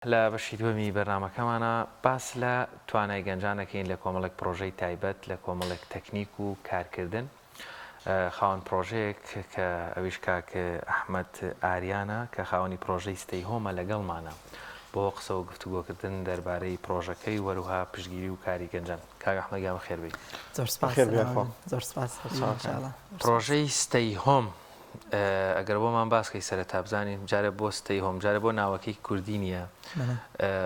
لە بەشی دووەمی بەرنامەکەمانە باس لە توانای گەنجانەکەین لە کۆمەڵێک پرۆژەی تایبەت لە کۆمەڵێک تەکنیک و کارکردن خاوەن پرۆژەیەک کە ئەویش کاکە ئەحمەد ئاریانە کە خاوەنی پرۆژەی ستەی هۆمە لەگەڵمانە بۆ قسە و گفتوگۆکردن دەربارەی پرۆژەکەی وەروها پشتگیری و کاری گەنجان. کاک ئەحمەد گیان بەخێر بێی. زۆر سپاس. پرۆژەی ستەی هۆم ئەگەر بۆمان باسکەی سەرەتا بزانین جارە بۆ ستەی هۆم جارە بۆ ناوەکەی کوردی نییە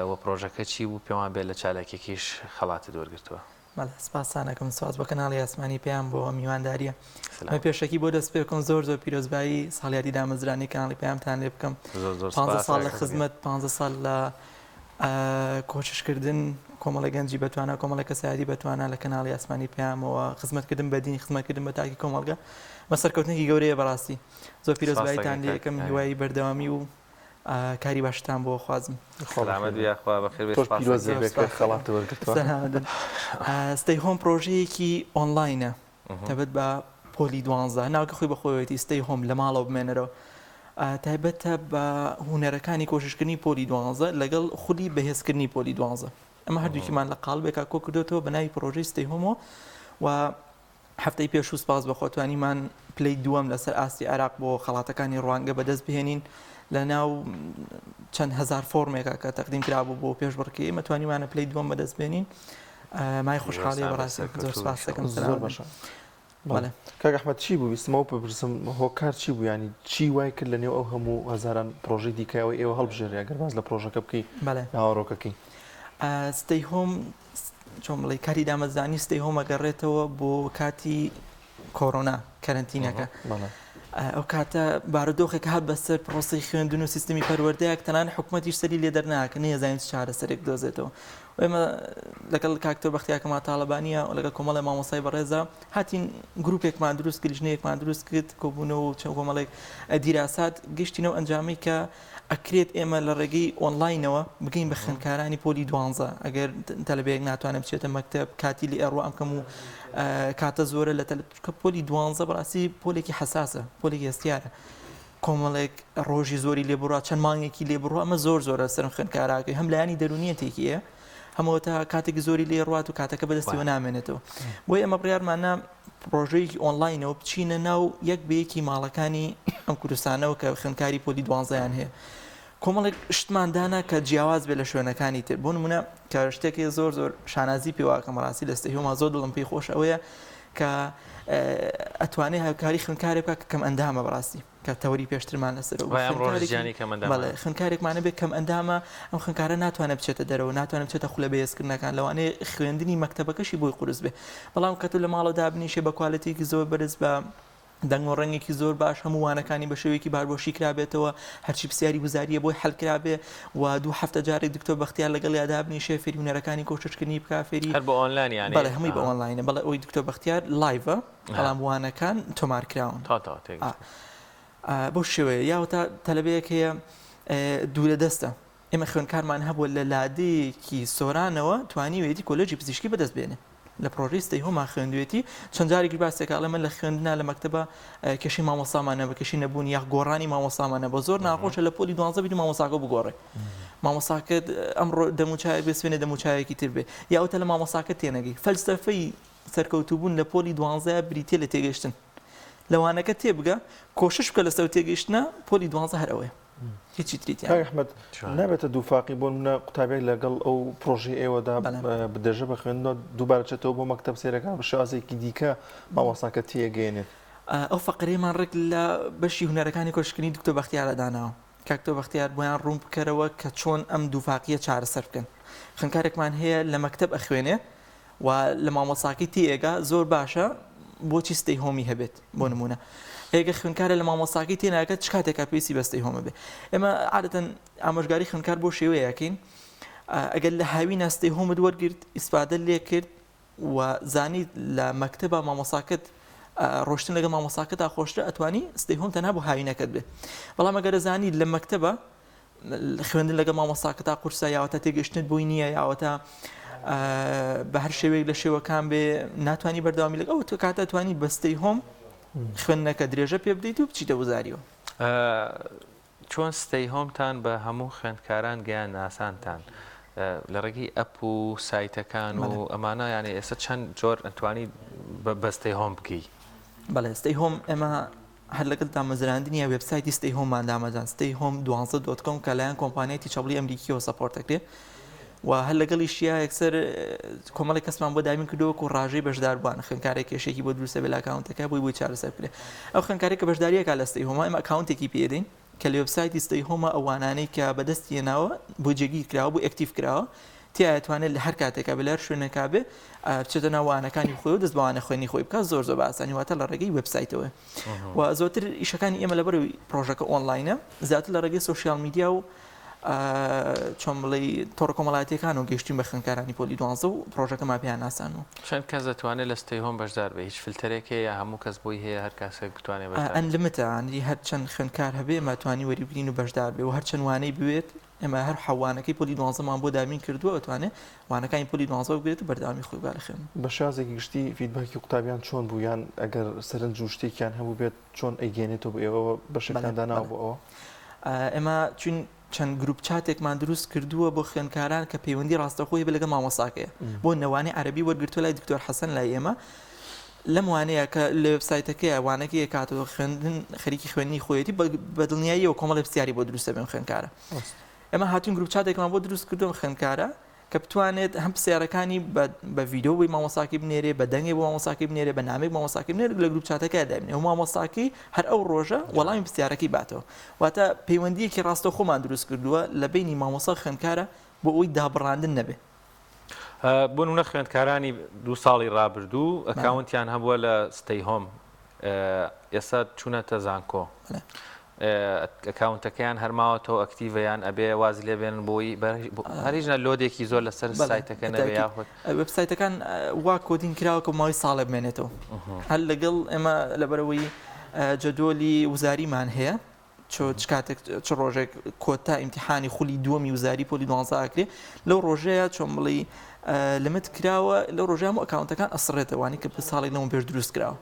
و پرۆژەکە چی بوو پێوان بێت لە چالاکێکیش خەڵاتی وەرگرتووە. سپاسانەکەم سواز بۆ کەناڵی ئاسمانی پێیان بۆ میوانداریە. پێشەکی بۆ دەست پێکەم زۆر پیرۆزبایی ساڵیادی دامەزرانی کەناڵی پێیانتان لێ بکەم. 15 ساڵ لە خزمەت 15 ساڵ لە کۆچشکردن کۆمەڵی گەنجی بەتوانە کۆمەڵی کەسایەتی بەتوانە لە کەناڵی ئاسمانی پێیامەوە خزمەتکردن بەدینی خزمەتکردن بە تاکی کۆمەڵگە مەسەرکەوتنێکی گەورەیە بەڕاستی. زۆر پیرۆزباییتان لێ یەکەم هیوای بەردەوامی و کاری باشتان بۆ خوازم. ستەی هۆم پرۆژەیەکی ئۆنلاینە تایبەت بە پۆلی 12 ناوکە خۆی بەخۆیەتی ستەی هۆم لە ماڵەوە بمێنەرەوە تایبەتە بە هونەرەکانی کۆششکردنی پۆلی 12 لەگەڵ خولی بەهێزکردنی پۆلی 12 ئەمە هەردووکیمان لە قاڵبێکا کۆ کردوێتەوە بە ناوی پرۆژەی ستەی هۆمەوە و هەفتەی پێش و سپاس بەخۆتوانیمان پلەی دووەم لەسەر ئاستی عێراق بۆ خەڵاتەکانی ڕوانگە بەدەست بهێنین لە ناو چەند هەزار فۆرمێکە کە تەقدیم کرابوو بۆ پێشبڕکێ مەتوانیمانە پلەی دووەم بەدەست بێنین. مای خۆشحاڵی بەڕاستی زۆر سپاس دەکەم. زۆر باشە. کاک ئەحمەد چی بوو ویستمەوە بپرسم هۆکار چی بوو ینی چی وای کرد لە نێو ئەو هەموو هەزاران پرۆژەی دیکەەوە ئێوە هەڵبژێری ئەگەر باز لە پرۆژەکە بکەی هاوڕۆکەکەی. ستەی هۆم چۆن بڵێ کاری دامەزانی ستەی هۆم ئەگەڕێتەوە بۆ کاتی کۆڕۆنا کەرەنتینەکە. ئەو کاتە بارودۆخێک هات بەسەر پرۆسی خوێندن و سیستمی پەروەردەیەک تەنان حکوومەتیش سەری لێ دەرناکە نەیەزانین چارەسەرێک دۆزێتەوە. ئێمە لەگەڵ کاکتۆر بەختیارکەما تاالبانیە و لەگەڵ کۆمەڵی مامۆسای بەڕێزە هاتین گروپێکمان دروست کرد ژنەیەکمان دروست کرد کۆبوونەوە و چەند کۆمەڵێک دیراسات گەشتینەوە ئەنجامی کە ئەکرێت ئێمە لە ڕێگەی ئۆنلاینەوە بگەین بە خوێندکارانی پۆلی 12 ئەگەر تەلەبەیەک ناتوانێت بچێتە مەکتەب کاتی لێ ئەڕوا ئەمکەم و کاتە زۆرە لە کە پۆلی 12 بەڕاستی پۆلێکی حساسە پۆلێکی هەستیارە کۆمەڵێک ڕۆژی زۆری لێ بڕوا چەند مانگێکی لێ بڕوا ئەمە زۆرە سەرم خوێندکاراکەی هەم لایانی دەرونیەتێکیە هەمەوە تا کاتێک زۆری لێ ڕات و کاتەکە بەدەستیەوە نامێنێتەوە. بۆی ئەمە بڕیارمانە پرۆژەیەکی ئۆنلاینەوە بچینە ناو یەک بەیەکی ماڵەکانی ئەم کوردستانەوە کە خوێندکاری پۆلی 12یان هەیە کۆمەڵێک شتماندانە کە جیاواز بێ لە شوێنەکانی تر بۆ نمونە کە شتێکی زۆر شانازی پێواکەم ڕاستی لە ستەی هۆما زۆر دڵم پێی خۆش ئەوەیە کە ئەتوانێت هاوکاری خوێندکارێک بکات کە کەم ئەندامە بەڕاستی کە تەوەری پێشترمان لەسەر خوێندکارێکمانە بێت کەم ئەندامە ئەم خوێندکارە ناتوانێت بچێتە دەرەوە ناتوانێت بچێتە خولە بەهێزکردنەکان لەوانەیە خوێندنی مەکتەبەکەشی بۆی قورس بێ بەڵام کە تو لە ماڵەوە دابنیشێ بە کوالەتێکی زۆر بەرز بە دەنگ و ڕەنگێکی زۆر باش هەمووانەکانی بە شێوەیەکی باربۆشی کرابێتەوە هەرچی پرسیاری وزاریە بۆی حەلکرابێ و 2 هەفتە جارێک دکتۆر بەختیار لەگەڵ یادابنیشێ فێری هونەرەکانی کۆچشکردنی بکا فێری هەر بۆ ئۆنلاین یانێ بەڵێ هەمووی بە ئۆنلاینە بەڵێ ئەوی دکتۆر بەختیار لایڤە بەڵام وانەکان تۆمارکراون بۆ شێوەیە یاوەتا تەلەبەیەک هەیە دوورە دەستە ئێمە خوێندکارمان هەبووە لە لادەیەکی سۆرانەوە توانیوێتی کۆلێجی پزیشکی بەدەست بێنێ لە پرۆژەی ستەی هۆما خوێندوێتی چەند جارێکی باسێکاڵە من لە خوێندنا لە مەکتەبە کەشی مامۆسامانە بە کەشی نەبوون یاخ گۆڕانی مامۆسامانە بە زۆر ناخۆشە لە پۆلی 12 بیت مامۆساکە بگۆڕێ مامۆساکەت ئەمڕۆ دەموچایەک بێسوێنێ دەموچایەکی تر بێ یاوتە لە مامۆساکە تێنەگەی فەلسەفەی سەرکەوتوبوون لە پۆلی 12 بریتێ لە تێگەشتن لەوانەکە تێبگە کۆشش بکە لەسەر تێگەشتنە پۆلی 12 هەر ئەوەیە هیچی تریتی. ئەحمەد نابێتە دووفاقی بۆ منە قوتابێک لەگەڵ ئەو پرۆژەی ئێوەدا بدەژە بە خوێندنەوە دووبارە چێتەوە بۆ مەکتەب سێرەکە بە شێوازێکی دیکە مامۆساکە تێگەێنێت. ئەو فەقرەیەمان ڕێک لە بەشی هونەرەکانی کۆشکردنی دکتۆر بەختیارە داناوە کاکتۆر بەختیار بۆیان ڕوون بکەرەوە کە چۆن ئەم دووفاقیە چارەسەر بکەن. خوێندکارێکمان هەیە لە مەکتەب ئەخوێنێ و لە مامۆساکی تێگا زۆر باشە بۆچی ستەی هۆمی هەبێت بۆ نمونە ئێگە خوێندکارە لە مامۆساکی تێناکە چ کاتێکا پێویستی بە ستەی هۆمە بێ. ئێمە عادەتەن ئامۆژگاری خوێندکار بۆ شێوەیەکەین ئەگەر لە هاوینە ستەی هۆمت وەرگرت ئیسپادە لێ کرد و زانیت لە مەکتەبە مامۆساکت ڕۆشتن لەگەڵ مامۆساکەتا خۆشترە ئەتوانی ستەی هۆم تەنها بۆ هاوینەکەت بێ بەڵام ئەگەر زانیت لە مەکتەبە خوێندن لەگەڵ مامۆساکەتا قورسە یاوەتە تێگەشتنت بۆی نییە یاوەتە بە هەر شێوەیەک لە شێوەکان بێ ناتوانانی بەردەوامی لەگەڵ ئەو کاتە توانی بە ستەی هۆم خوێندنەکە درێژە پێ بدەیت و بچیتە وزاریەوە. چۆن ستەی هۆمتان بە هەموو خوێندکاران گەیان ناسانتان لە ڕێگەی ئەپ و سایتەکان و ئەمانە یانی ئێستا چەند جۆر ئەتوانی بە ستەی هۆم بکەی؟ بەڵێ ستەی هۆم ئێمە هەر لەگەڵ دامەزراندنی وێبسایتی ستەی هۆممان دامەزان ستەی هۆم 12.com کە لایەن کۆمپانیای چەڵی ئەمریکیەوە سەپۆرتەکرێت و هەر لەگەڵی شیە یەکسەر کۆمەڵی کەسمان بۆ دامین کردووە و ڕاژەی بەشداربووان خوێندکارێک کێشێکی بۆ دروستە بێ لە ئەکاونتەکە بۆی چارەسەر بکرێت ئەو خوێندکارێک کە بەشداریەکە لە ستەی هۆم ئێمە ئەکاونتێکی پێدەین کە لە وێبسایتی ستەی هۆمە ئەوانانەی کە بەدەستی هێناوە بۆ جێگیر کراوە بۆ ئەکتیڤ کراوە تیاتوانێت لە هەر کاتێکە بەلەر شوێنەکە بێ بچێتە ناوانەکانی خۆی و دەست بەوانە خوێنی خۆی بکات زۆر باسانی واتە لە ڕێگەی وێبسایتەوە و زۆرتر ئیشەکانی ئێمە لەبەر پرۆژەکە ئۆنلاینە زیاتر لە ڕێگەی سوشیال میدیا و چۆن بڵێ تۆڕە کۆمەڵایەتیەکان و گەشتین بە خوێندکارانی پۆلی 12 و پرۆژەکەمان پێیان ناسان و چەند کەس دەتوانێت لە ستەی هۆم بەشدار بێ هیچ فیلترێک هەیە هەموو کەس بۆی هەیە هەر کاسێک بتوانێت بەشدار ئەنلیمتە ئەندی هەر چەند خوێندکار هەبێ ماتوانی وەریبگرین و بەشدار بێ و هەر چەند وانەی بوێت ئێمە هەر حەوانەکەی پۆلی 12مان بۆ دامین کردووە ئەتوانێت وانەکانی پۆلی 12 بێت و بەرداوامی خۆی با لە خوێن بە شازێکی گشتی فیدباکی قوتابیان چۆن بوو یان ئەگەر سەرنج و شتێکیان هەبوو بێت چۆن ئەیگەێنێتەوە بۆ ئێوە بەشەکان داناوە بۆ ئەوە ئێمە چون چەند گروپ چاتێکمان دروست کردووە بۆ خوێندکاران کە پەیوەندی ڕاستەخۆی بە لەگە مامۆساکەیە بۆ نەوانی عەربی وەرگرتووە لای دکتۆر حەسەن لای ئێمە لەم وانەیە کە لە وێبسایتەکەیە وانەکەی کاتەوە خوێندن خەریکی خوێندنی خۆیەتی بە دڵنیاییەوە کۆمەڵی پرسیاری بۆ دروستە بێن خوێندکارە ئێمە هاتوین گروپ چاتێکمان بۆ دروست کردووە خوێندکارە کە بتوانێت هەم پرسیارەکانی بە ڤیدیۆ بۆی مامۆساکی بنێرێ بە دەنگێ بۆ مامۆساکی بنێرێ بە نامێک مامۆساکی بنێرێ لە گروپ چاتەکە دابنێ و مامۆساکی هەر ئەو ڕۆژە وەڵامی پرسیارەکەی باتەوە واتە پەیوەندیەکی ڕاستەوخۆمان دروست کردووە لە بینی مامۆسا خوێندکارە بۆ ئەوی دابڕاندن نەبێ بۆ نمونە خوێندکارانی 2 ساڵی ڕابردوو ئەکاونتیان هەبووە لە ستەی هۆم ئێستا چوونەتە زانکۆ ئەکاونتەکەیان هەرماوەتەوە ئەکتیڤیان ئەبێ وازی لێ بێن بۆی هەریژنە لۆدێکی زۆر لەسەر سایتەکە نەبێ یاخود وێبسایتەکان وا کۆدین کراوە کە ماوەی ساڵێ بمێنێتەوە هەر لەگەڵ ئێمە لەبەرەوەی جەدۆلی وزاریمان هەیە چ کاتێک چ ڕۆژێک کۆتا ئیمتیحانی خولی دووەمی وزاری پۆلی 12 ئاکرێ لەو ڕۆژەیە چۆن بڵێ لەمت کراوە لەو ڕۆژام و ئەکاونتەکان ئەسڕێتەوانی کە ساڵێک لەمە پێش دروست کراوە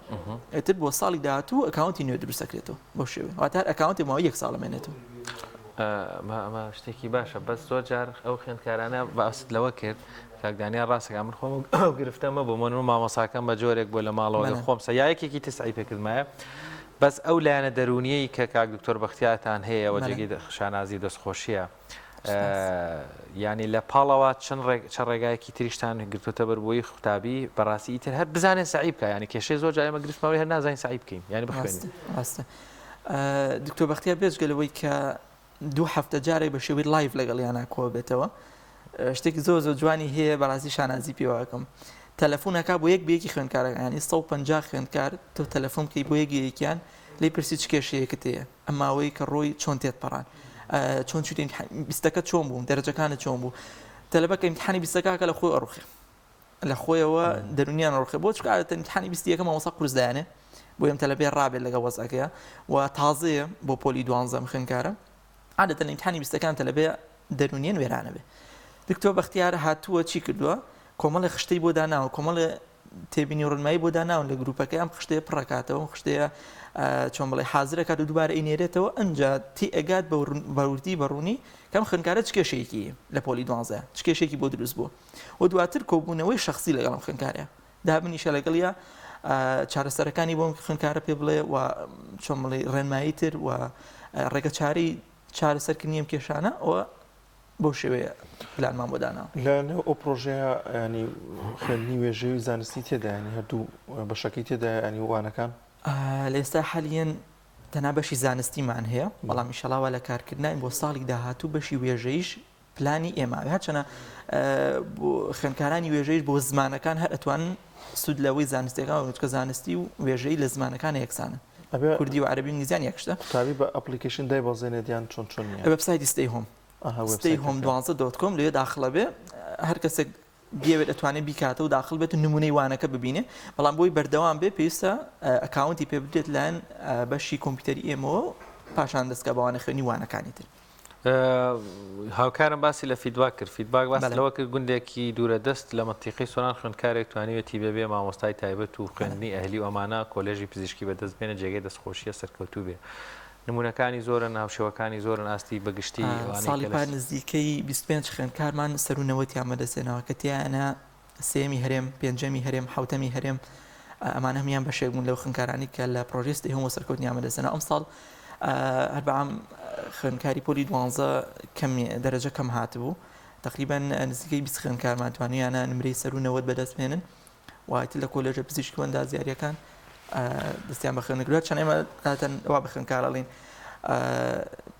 ئێتر بۆ ساڵی داهاتوو ئەکاونتی نوێ دروستەکرێتەوە بۆ شێوێ واتە ئەکاونتی ماوەی 1 ساڵ مێنێتەوە ئەمە شتێکی باشە بەس زۆر جار ئەو خوێندکارانە باست لەوە کرد کاکدانیان ڕاستەکە من خۆم گرفتەمە بۆ من و مامۆساکەم بە جۆرێک بۆ لە ماڵەوە خۆم سەیایەکێکی تسعی پێکردمایە بەس ئەو لایەنە دەرونیەی کە کاک دکتۆر بەختیارتان هەیە و جێگەی شانازی دەستخۆشیە ینی لە پاڵەوە چەند ڕێگایەکی تریشتان گرتوتە بەربووی قوتابی بەڕاستی ئیتر هەر بزانێن سعی بکە ینی کێشەی زۆر جارێمە گرفتمەوەی هەر نازانین سعی بکەین ینی بخوێنین ڕاستە دکتۆر بەختیار بێجگەلەوەی کە 2 هەفتە جارێک بە شێوەی لایڤ لەگەڵیانە کۆ بێتەوە شتێکی زۆر جوانی هەیە بەڕاستی شانازی پێوەکەم تەلەفۆنەکە بۆ یەک بەیەکی خوێندکارەکانی 150 خوێندکار تۆ تەلەفۆن بکەی بۆ یەکیان لی پرسی چ کێشەیەکت هەیە ئەماوەی کە ڕۆی چۆن تێتپەڕان چۆن چوتین بیستەکە چۆن بوو دەرەجەکانە چۆن بوو تەلەبەکە ئیمتیحانی بیستەکە لە خۆی ئەڕوخێ لە خۆیەوە دەرونیان ڕوخێ بۆ چکارێتە ئیمتیحانی بیستیەکە مامۆستا قورسدایانێ بۆ ئەم تەلەبێ ڕابێت لەگە وەزەکەیە و تازەیە بۆ پۆلی 12 خوێندکارە عادەتەن ئیمتیحانی بیستەکان تەلەبێ دەرونیان وێرانە بێ دکتۆر بەختیار هاتووە چی کردووە کۆمەڵی خشتەی بۆ داناوە کۆمەڵی تێبینی ڕۆنمایی بۆ داناون لە گروپەکە ئەم خشتەیە پڕکاتەوە خشتەیە چۆن بڵێ حازرەکات و دووبارە ئینێرێتەوە ئەنجا تی ئەگات بەوردی بەڕوونی کەم خوێندکارە چ کێشەیەکی لە پۆلی 12 چ کێشێکی بۆ دروست بووە و دواتر کۆبوونەوەی شخصی لەگەڵ خوێندکارە دابنیشە لەگەڵیا چارەسەرەکانی بۆ خوێندکارە پێ بڵێ و چۆن بڵێ ڕێنمایی تر و ڕێگە چارەی چارەسەرکردنی ئەم کێشانە ئەوە بۆ شێوەیە پلانمان بۆ داناوە لە ئەو پرۆژەیە ینی خوێندنی وێژەی زانستی تێدا ینی هەردوو بەشەکەی تێدا ینی وانەکان لە ئێستا حالیەن تەنها بەشی زانستیمان هەیە بەڵام ئینشەڵاوە لە کارکردنای بۆ ساڵی داهاتوو بەشی وێژەیش پلانی ئێمە هەرچەنە بۆ خوێندکارانی وێژەیش بۆ زمانەکان هەر ئەتوانن سود لەوەی زانستیەکان وچکە زانستی و وێژەی لە زمانەکان یەکسانن کوردی و عەربی و ئینگلیزیان یەکشتە قوتابی بە ئەپلیکیشن دایبەزێنێت یان چۆن وێبسایتی ستەی هۆم ستەی هۆم 12.com لێ داخڵە بێ هەر کەسێک بێوێت ئەتوانێت بیکاتە و داخل بێت و نمونەی وانەکە ببینێ بەڵام بۆی بەردەوام بێ پێویستە ئەکاونتی پێ بدرێت لایەن بەشی کۆمپیوتەری ئێمەوە پاشان دەستکە بەوانە خوێنی وانەکانی تر هاوکارم باسی لە فیدباک کرد فیدباک باس لەوە کرد گوندێکی دوورە دەست لە مەنتیقی سۆران خوێندکارێک توانێتی بێ مامۆستای تایبەت و خوێندنی ئەهلی و ئەمانە کۆلێژی پزیشکی بەدەست بێنە جێگەی دەستخۆشیە سەرکەوتوو بێ نمونەکانی زۆرن هاوشێوەکانی زۆرن ئاستی بەگشتی ساڵی پار نزیکەی 25 خوێندکارمان سەرونەوەتیان بەدەستێنەوە کە تیانە سێمی هەرێم پێنجەمی هەرێم حوتەمی هەرێم ئەمانە هەمیان بەشێک بوون لەو خوێندکارانی کە لە پرۆژەی ستەی هۆم سەرکەوتنیان بەدەستێنەوە. ئەم ساڵ هەر بەعام خوێندکاری پۆلی 12 دەرەجە کەم هاتبوو، تقریبا نزیکەی 20 خوێندکارمان توانیانە نمرەی سەرونەوەت بەدەستێنن وایەتی لە کۆلێژە پزیشکی و ئەندازیاریەکان دەستیان بە خوێندنەوە چەند ئێمە وا بە خوێندکارەڵین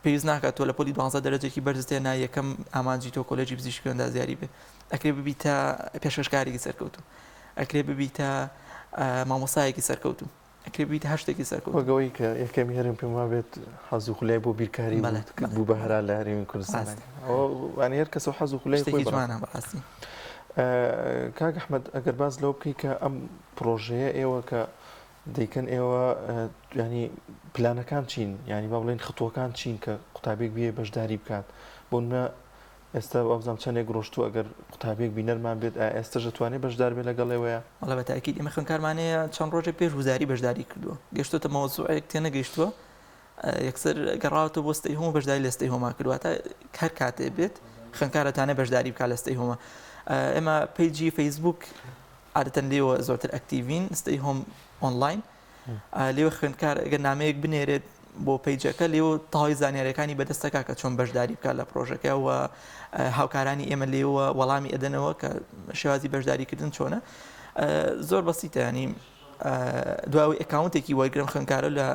پێویست ناکات تۆ لە پۆلی 12 دەرەجێکی بەرزتێنا یەکەم ئامانجی تۆ کۆلێژی پزیشکی و ئەندازیاری بێ، ئەکرێ ببی تا پێشکەشکارێکی سەرکەوتو، ئەکرێ ببی تا مامۆسایەکی سەرکەوتو، ئەکرێ ببی تا هەشتێکی سەرکەوتو. وەگەوەی کە یەکەمی هەرێم پێم وابێت حەز و خولای بۆ بیرکاری بوو بە هەرا لە هەرێمی کوردستان وانە هەر کەسە حەز و خولای خۆی جوانە بەڕاستی. کاک ئەحمەد ئەگەر باز لەوە بکەی کە ئەم پرۆژەیە ئێوە کە دەیکەن ئێوە ینی پلانەکان چین، ینی با بڵێن خطوەکان چین کە قوتابێک بێ بەشداری بکات بۆنمە ئێستا وابزانام چەندێک ڕۆشتوو ئەگەر قوتابێک بینەرمان بێت ئێستاژە توانێت بەشدار بێت لەگەڵێوەیە؟ وەڵا بە تاکید ئێمە خوێندکارمانەیە چەند ڕۆژێک پێش وزاری بەشداری کردووە، گەشتوتە مەوزوعێک تێنەگەیشتووە یەکسەر گەڕاوەوە بۆ ستەی هۆم بەشداری لە ستەی هۆما کردووە تا هەر کاتێ بێت خوێندکارەتانە بەشداری بکات لە ستەی هۆمە. ئێمە پیجی فەیسبوک عادەتەن لێوە زۆرتر ئەکتیڤین ستەی هۆم ئۆنلاین لێوە خوێندکار ئەگەر نامەیەک بنێرێت بۆ پیجەکە لێوە تاوای زانیاریەکانی بەدەستەکە کە چۆن بەشداری بکات لە پرۆژەکە و هاوکارانی ئێمە لێوە وەڵامی ئەدەنەوە کە شێوازی بەشداریکردن چۆنە. زۆر بەسیتە ینی دواوی ئەکاونتێکی وەرگرم خوێندکارە لە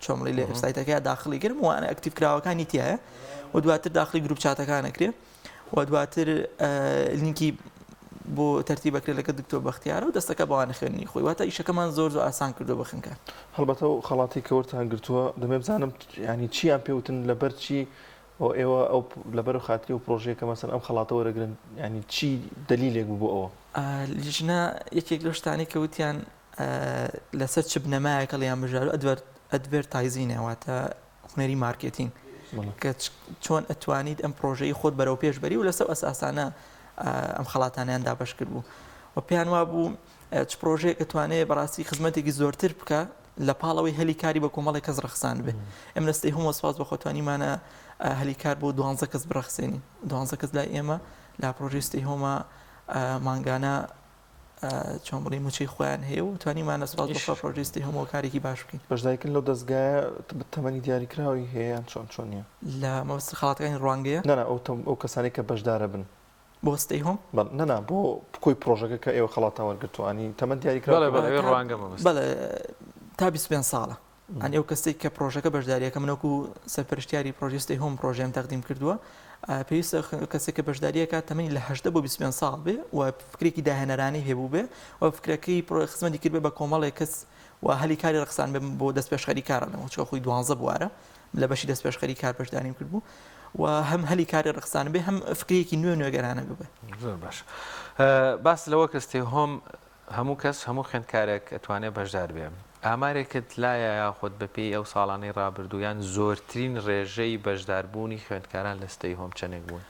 چۆمڵی لە وێبسایتەکەی داخلی کرد وانە ئەکتیڤ کراوەکانی تایە و دواتر داخلی گروپ چاتەکانەکرێ و دواتر لینکی بۆ تەرتیبەکرێت لەگە دکتۆر بەختیارە و دەستەکە بەوانە خوێنی خۆی واتە ئیشەکەمان زۆر ئاسان کردو بە خوێندکار. هەڵبەتە و خەڵاتی کەوتان گرتووە دەمێ بزانم ینی چیان پێوتن لەبەر چی ئێوە ئەو لەبەر و خااتری و پرۆژەیەکە مەسەن ئەم خەڵاتە وەرەگرن ینی چی دلیلێک بوو بۆ ئەوە؟ لیژنە یەکێک لە شتانی کەوتیان لەسەر چ بنەمایەکە لەیان بژار ئەدڤێرتایزینەوەتە هونەری مارکێتینگ کە چۆن ئەتوانیت ئەم پرۆژەی خۆت بەرەو پێشبەری و لەسەر ئەساسانە ئەم خەڵاتانیان دابش کرد بوو و پێیان وا بوو چ پرۆژەیەک ئەتوانێت بەڕاستی خزمەتێکی زۆرتر بکە لە پاڵەوەی هەلی کاری بە کۆمەڵی کەس ڕخسان بێ. ئەم لەستەی هەموو سپاس بە خۆتوانیمانە هەلی کار بۆ 12 کەس بڕخسێنی 12 کەس لای ئێمە لا پرۆژەی ستەی هۆمە مانگانە چۆن بڵێ موچەی خۆیان هەیە و توانیمانە سپاس بە پرۆژەی ستەی هۆمەوە کارێکی باش بکەین. بەشداریکردن لەو دەستگایە تەمەنی دیاریکراوی هەیە چۆن نییە لە مەبەست خەڵاتەکانی ڕوانگەیە نەنا ئەو کەسانی کە بەشدارە بن بۆ ستەی هۆم نەنا بۆ بکۆی پرۆژەکە کە ئێوە خەڵاتان وەرگرتوانی تەمەن دیاریکرا ڕوانگە بەڵێ تا 25 ساڵە ئەن ئەو کەسێک کە پرۆژەکە بەشداریەکە منەکو سەرپەرشتیاری پرۆژەی ستەی هۆم پرۆژەم تەقدیم کردووە پێویستە کەسێک کە بەشداریەکە تەمەنی لە 18 بۆ 25 ساڵ بێ و فکرێکی داهێنەرانی هێبوو بێ و فکرەکەی خزمەتی کرد بێ بە کۆمەڵێک کەس و هەلی کاری ڕخسان بێ بۆ دەست پێشخەری کارەوە چۆ خۆی 12 بوارە لە بەشی دەست پێشخەری کار بەشداریم کرد بوو و هەم هەلی کاری ڕخسان بێ هەم فکرێکی نوێنێگەرانە ببێ. زۆر باش باس لەوە کە ستەی هۆم هەموو کەس هەموو خوێندکارێک ئەتوانێت بەشدار بێ ئامارێکت لایە یاخود بەپێی ئەو ساڵانەی ڕابردوویان زۆرترین ڕێژەی بەشداربوونی خوێندکاران لە ستەی هۆم چەندێک بوون؟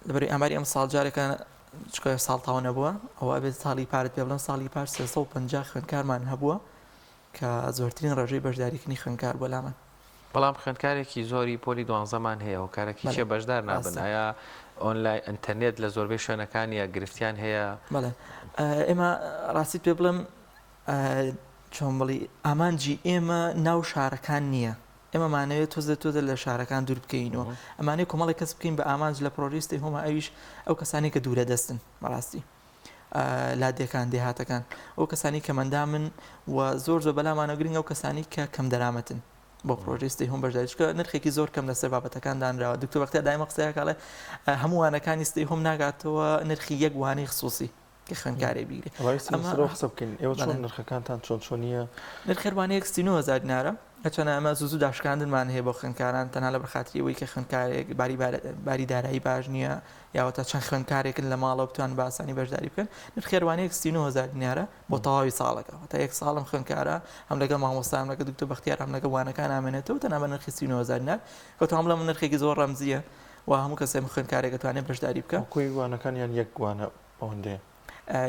لەبەری ئاماری ئەم ساڵ جارێکان چکۆ ساڵ تاوە نەبووە ئەوە بێت ساڵی پارت پێ بڵم ساڵی پار 350 خوێندکارمان هەبووە کە زۆرترین ڕێژەی بەشداریکردنی خوێندکار بۆ لامان. بەڵام خوێندکارێکی زۆری پۆلی 12مان هەیە و کارێکی چێ بەشدار نابن ئایا ئۆنلاین ئینتەرنێت لە زۆربەی شوێنەکانیە گرفتیان هەیە؟ بەڵێ ئێمە ڕاستی پێ بڵم چۆن بڵی ئامانجی ئێمە ناو شارەکان نییە ئێمەمانەوێت تۆزە لە شارەکان دوور بکەینەوە ئەمانەی کۆمەڵی کەس بکەین بە ئامانج لە پرۆژەی ستەی هۆمە ئەویش ئەو کەسانی کە دوورە دەستن بەڕاستی لادێکان دێهاتەکان ئەو کەسانی کە مندامن و زۆر بەلامانە گرنگ ئەو کەسانی کە کەم دەرامەتن بۆ پرۆژەی ستەی هۆم بەشداریکە نرخێکی زۆر کەم لەسەر بابەتەکان دانراوە. دکتۆر بەختیار دایمە قسەیەکڵێ هەموو وانەکانی ستەی هۆم ناگاتەوە نرخی یەک وانەی خصوصی کە خوێندکارێ بیگرێ. حسە بکەین ئێوە چۆن نرخەکانتان چۆنیە؟ نرخێوانەیەک 39,000 دینارە ئەچەنە ئەمە زوو داشکاندنمان هەیە بۆ خوێندکاران تەنها لە بەرخاتریەوەی کە خوێندکارێک باری دارایی باش نییە یاوەتە چەند خوێندکارێکن لە ماڵەوە بتوان بە ئاسانی بەشداری بکەن. نرخێوانەیەک 39,000 دینارە بۆ تەواوی ساڵەکە تا یەک ساڵم خوێندکارە هەم لەگەڵ مامۆستا هەم لەگەڵ دکتۆر بەختیار هەم لەگەڵ وانەکان ئامێنێتەوە تەنها بە نرخی 39,000 دینار کەوتە هەم لەم نرخێکی زۆر ڕەمزیە و هەموو کەسێک خوێندکارێک دەتوانێت بەشداری بکە. کۆی وانەکانیان یەک وانە ئەوەندەیە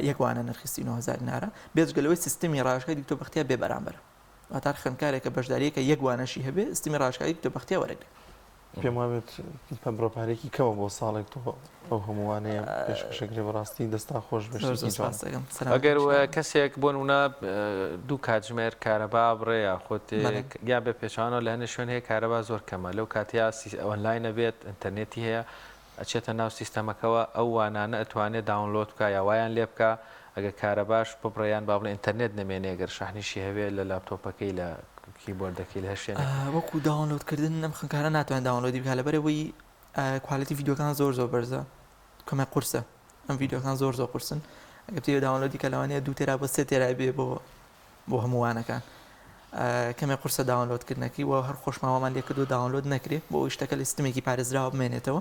یەکوانە نرخی 39,000 دینارە بێجگەلەوەی سیستمی ڕاژەکەی دکتۆر بەختیار بێ بەرامبەر واتار خوێندکارێکە بەشداریەکە یەکوانەشی هەبێ ئستیمی ڕاشکایی کتێب بەختیا وەرەگرێت. پێم وابێت پەمڕۆپارێکی کەوە بۆ ساڵێک تۆ ئەو هەمووانەیە پێشکەشەکرێ بەڕاستی دەستا خۆش بەشتێکی ئەگەر کەسێک بۆ نمونە دوو کاتژمێر کارەبا بڕێ یاخۆت یا بێ پێچوانەوە لە هەنێ شوێن هەیە کارەبا زۆر کەمە لەو کاتیا ئۆنلاینە بێت ئینتەرنێتی هەیە ئەچێتە ناو سیستەمەکەەوە ئەو وانانە ئەتوانێت داونلۆد بکە یا وایان لێ بکە ئەگەر کارەباش بڕێیان با بڵێ ئینتەرنێت نەمێنێ گەر شاحنیشی هەبێت لە لاپتۆپەکەی لە کیبۆردەکەی لە هەشێن وەکو داونلۆدکردن ئەم خوێندکارە ناتوانێت داونلۆدی بکات لەبەرەوەی کوالیتی ڤیدیۆکان زۆر بەرزە کەمە قورسە ئەم ڤیدیۆکان زۆر قورسن ئەگەر پێوە داونلۆدی کە لەوانەیە 2 تێرا بۆ 3 تێرا بێ بۆ هەمووانەکان کەمێ قورسە داونلۆدکردنەکەی و هەر خۆشماوەمان لێ کردو داونلۆد نەکرێت بۆ ئەوی شتەکە لە سیستمێکی پارێزراوە بمێنێتەوە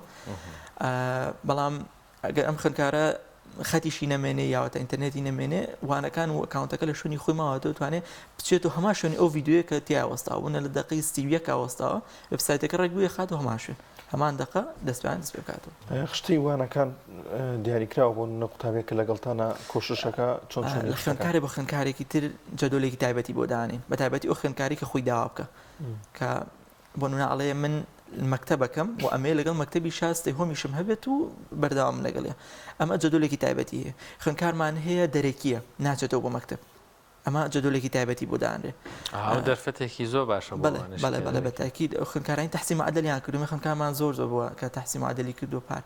بەڵام ئەگەر ئەم خوێندکارە خەتیشی نەمێنێ یاوەتە ئینتەرنێتی نەمێنێ وانەکان و ئەکاونتەکە لە شوێنی خۆی ماوە دەتوانێت بچێت و هەما شوێنی ئەو ڤیدیۆیە کە تیاوەستاوە لە دقی 31 ئاوەستاوە وێبسایتەکە ڕێگوێ خات و هەما شوێن هەمان دقە دەستیان دەست پێ بکاتەوە. خشتی وانەکان دیاریکراوە بۆ قوتابێک لەگەڵتانە کۆششەکە چۆن لە خوێندکارێک بە خوێندکارێکی تر جەدۆلێکی تایبەتی بۆ دانین بە تایبەتی ئەو خوێندکاری کە خۆی داوا بکە کە بۆ نمونە من مەکتەبەکەم و ئەمێ لەگەڵ مەکتەبی شاستەی هۆمیشم هەبێت و بەردەوام لەگەڵێ ئەمە جەدۆلێکی تایبەتی هەیە خوێندکارمان هەیە دەرێکیە ناچێتەوە بۆ مەکتەب ئەمە جەدۆلێکی تایبەتی بۆ دانرێ دەرفەتێکی زۆر باشە بەڵێ بە تاکید خوێندکارانی تەحسین معدەلیان کردو خوێندکارمان زۆر بووە کە تەحسین معدەلی کردو پار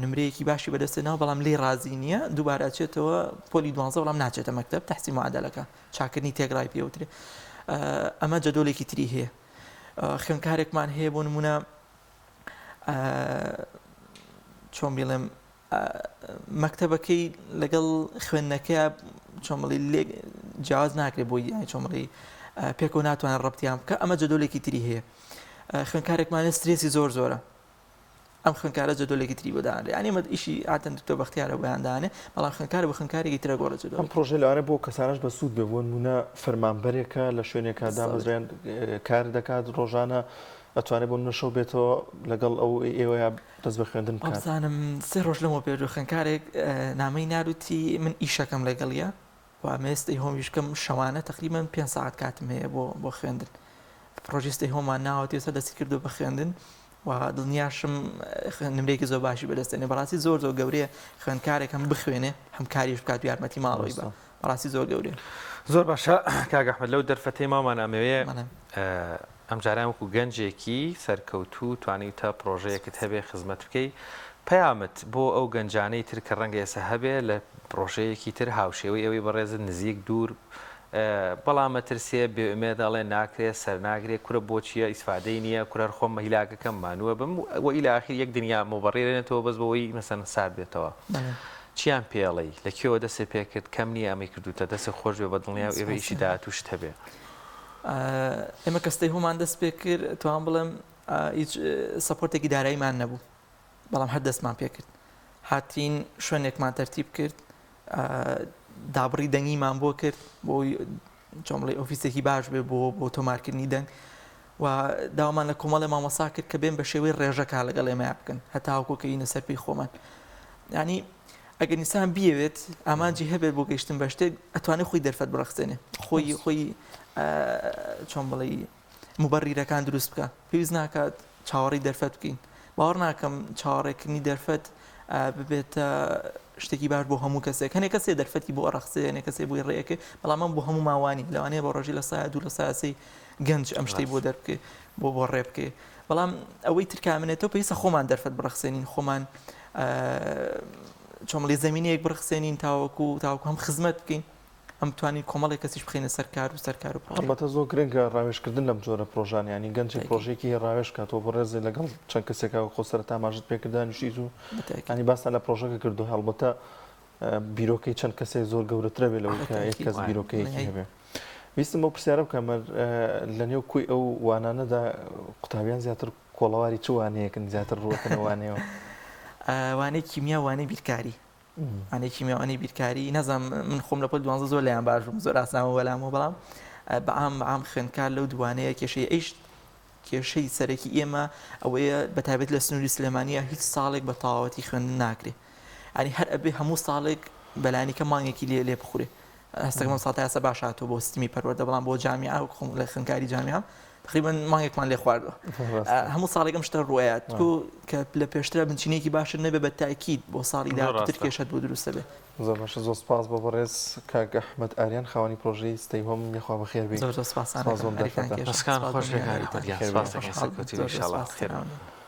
نمرەیەکی باشی بەدەستێنەوە بەڵام لێ رازی نییە دووبارە ئەچێتەوە پۆلی 12 بەڵام ناچێتە مەکتەب تەحسین معدەلەکە چاکردنی تێگڕای پێوترێ ئەمە جەدۆلێکی تری هەیە خوێندکارێکمان هەیە بۆ نمونە چۆن بڵێم مەکتەبەکەی لەگەڵ خوێندنەکە چۆمەڵی لێ جیاواز ناکرێت بۆی چۆمەڵی پێکەوە ناتوانێت ڕەبتیان بکە ئەمە جەدۆلێکی تری هەیە خوێندکارێکمانە سترێسی زۆرە ئەم خوێندکارە جەدۆلێکی تری بۆدانێ ینی ئەمە ئیشی ئاتەن تۆ بەختیارە بۆیاندانێ بەڵام خوێندکارە بە خوێندکارێکی ترە گۆڕە جەدۆ ئەم پرۆژە لەوانە بۆ کەسانش بە سوود بێ بۆ نمونە فەرمانبەرێکە لە شوێنێکە دامەزرێن کار دەکات ڕۆژانە ئەتوانێت بۆ نشەو بێتەوە لەگەڵ ئەو ئێوەیە دەست بە خوێندن بکات. بزانم 3 ڕۆژ لەمەوە پێشوو خوێندکارێک نامەی ناروتی من ئیشەکەم لەگەڵیە و مێستی هۆمیشکەم شەوانە تقریبا 5 ساعت کاتم هەیە بۆ خوێندن پرۆژیستی هۆمان ناوەتی ێستا دەستی کردو بە خوێندن و دڵنیاشم نمرێکی زۆر باشی بەدەستێنێ بەڕاستی زۆر گەورەیە خوێندکارێک هەم بخوێنێ هەم کاریش بکات و یارمەتی ماڵەوەی بە بەڕاستی زۆر گەورەیە. زۆر باشە کاک ئەحمەد لەو دەرفەتەی مامان ئەمەوێ ئەم جاران وەکو گەنجێکی سەرکەوتوو توانیتە پرۆژەیەکت هەبێ خزمەت بکەی پەیامت بۆ ئەو گەنجانەی تر کە ڕەنگە ئێستا هەبێ لە پرۆژەیەکی تر هاوشێوەی ئەوەی بەڕێزت نزیک دوور بەڵام مەترسێ بێمێ دەڵێ ناکرێت سەرناگرێت کورە بۆچیە ئیسفادەی نییە کورە خۆم مەهیلاگەکەم مانووە بم و ئیلا ئاخیر یەک دنیا مۆبەڕێنێتەوە بەس بەوەی مەسەن سارد بێتەوە چیان پێڵی لەکوێوە دەسێ پێکرد کەم نییە ئەمەی کردوتە دەسێ خۆش بێ بە دڵنیا و ئێوەیشی داهاتووشت هەبێ. ئێمە کەستەی هەمان دەست پێ کرد توان بڵێم هیچ سەپۆرتێکی داراییمان نەبوو بەڵام هەر دەستمان پێ کرد هاتین شوێنێکمان تەرتیب کرد دابڕی دەنگیمان بۆ کرد بۆی چۆمڵی ئۆفیسێکی باش بێ بۆ تۆمارکردنی دەنگ و داوامان لە کۆمەڵی مامۆسا کرد کە بێن بە شێوەی ڕێژەکە لەگەڵ ئێمە بکەن هەتاوەکو کە ئینە سەرپی خۆمان ینی ئەگەر نیسان بیەوێت ئامانجی هەبێت بۆ گەیشتن بە شتێک ئەتوانێت خۆی دەرفەت بڕەخسێنێ خۆی چۆن بڵێ موبەڕیرەکان دروست بکە پێویست ناکات چاوەڕی دەرفەت بکەین باوەڕ ناکەم چاوەڕێکردنی دەرفەت ببێتە شتێکی باش بۆ هەموو کەسێک هەنێک کەسێ دەرفەتی بۆ ڕەخسێ هەنێک کەسێ بۆی ڕێیەکە بەڵام من بۆ هەموو ماوانی لەوانەیە بۆ ڕۆژی لە سایە دوو لە ساسی گەنج ئەم شتەی بۆ دەربکێ بۆ ڕێ بکێ بەڵام ئەوەی ترکامنێتەوە پێویستە خۆمان دەرفەت بڕەخسێنین خۆمان چۆمەڵی زەمینەیەک بڕخسێنین تاوەکو هەم خزمەت بکەین ئەم توانین کۆمەڵی کەسیش بخینە سەرکار و البەتە زۆر گرنگە ڕاوێژکردن لەم جۆرە پرۆژان ینی گەنجی پرۆژێکی ڕاوێژ کاتەوە بۆ ڕێزی لەگەڵ چەند کەسێکە خۆ سەرەتا ماژت پێکردانیشیت و ینی باسان لە پرۆژەکە کردو هەڵبەتە بیرۆکەی چەند کەسێک زۆر گەورەترە بێ لەوەی کە یەک کەس بیرۆکەیەکی هەبێ. ویستم بۆ پرسیارە بکەم لە نێو کوی ئەو وانانەدا قوتابیان زیاتر کۆڵەواری چ وانەیەکن زیاتر ڕوەکەنەوانەوە وانەی کیمیا وانەی بیرکاری ئەنێ کیمیاوانەی بیرکاری نەزانم من خۆم لە پۆل 12 زۆر لەیان باشم زۆر ئاسانەوە وەلامەوە بەڵام بەعام خوێندکار لەو دوانەیە کێشەی ئەیش کێشەی سەرەکی ئێمە ئەوەیە بەتایبەت لە سنووری سلێمانیە هیچ ساڵێک بە تەواوەتی خوێندن ناکرێ ئەنی هەر ئەبێ هەموو ساڵێک بەلایەنیکە مانگێکی لێ بخورێ هەستەکەم ساڵ یاسە باش هاتوو بۆ ستیمی پەروەردە بەڵام بۆ جامیا و خۆم لە خوێندکاری جامیا تقریبا مانگێکمان لێ خواردوە هەموو ساڵێکم شتە ڕوایەت کە لە پێشترە بنچینێکی باشتر نەبێ بە تاکید بۆ ساڵی داهاتوو کێشت بۆ دروستە بێ زۆر باشە زۆر سپاس بە بەڕێز کاک ئەحمەد ئاریان خاوەنی پرۆژەی ستەی هۆم یخوا بەخێر بێت زۆر سپاسان مسکان خۆش لێکاری پەرگیان سپاس دەکەین سەرکەوتوی ئینشاءالله خێر